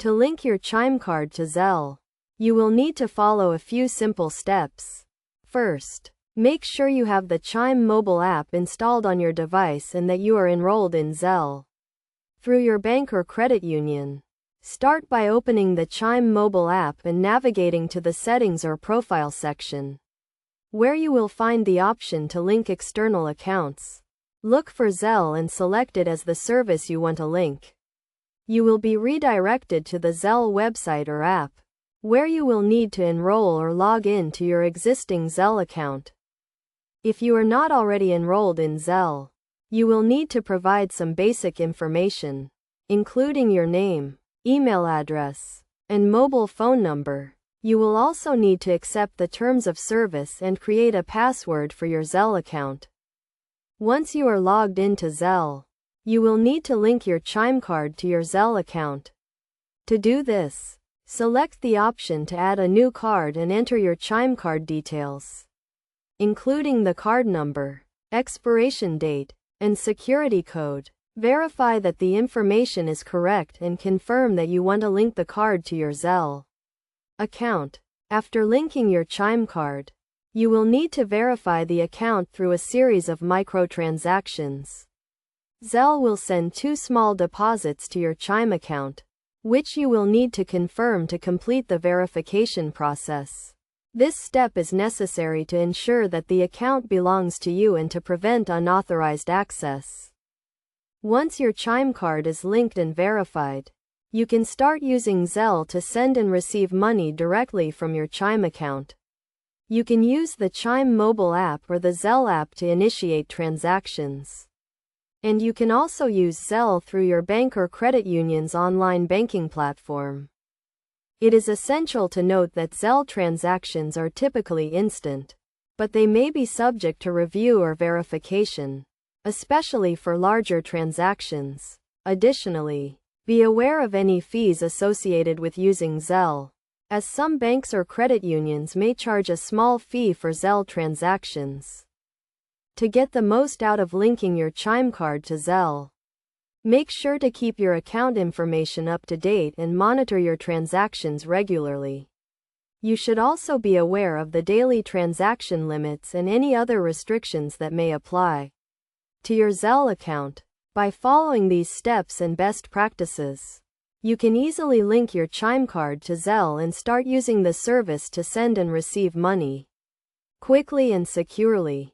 To link your Chime card to Zelle, you will need to follow a few simple steps. First, make sure you have the Chime mobile app installed on your device and that you are enrolled in Zelle through your bank or credit union. Start by opening the Chime mobile app and navigating to the Settings or Profile section, where you will find the option to link external accounts. Look for Zelle and select it as the service you want to link. You will be redirected to the Zelle website or app, where you will need to enroll or log in to your existing Zelle account. If you are not already enrolled in Zelle, you will need to provide some basic information, including your name, email address, and mobile phone number. You will also need to accept the terms of service and create a password for your Zelle account. Once you are logged into Zelle, you will need to link your Chime card to your Zelle account. To do this, select the option to add a new card and enter your Chime card details, including the card number, expiration date, and security code. Verify that the information is correct and confirm that you want to link the card to your Zelle account. After linking your Chime card, you will need to verify the account through a series of microtransactions. Zelle will send 2 small deposits to your Chime account, which you will need to confirm to complete the verification process. This step is necessary to ensure that the account belongs to you and to prevent unauthorized access. Once your Chime card is linked and verified, you can start using Zelle to send and receive money directly from your Chime account. You can use the Chime mobile app or the Zelle app to initiate transactions. And you can also use Zelle through your bank or credit union's online banking platform. It is essential to note that Zelle transactions are typically instant, but they may be subject to review or verification, especially for larger transactions. Additionally, be aware of any fees associated with using Zelle, as some banks or credit unions may charge a small fee for Zelle transactions. To get the most out of linking your Chime card to Zelle, make sure to keep your account information up to date and monitor your transactions regularly. You should also be aware of the daily transaction limits and any other restrictions that may apply to your Zelle account. By following these steps and best practices, you can easily link your Chime card to Zelle and start using the service to send and receive money quickly and securely.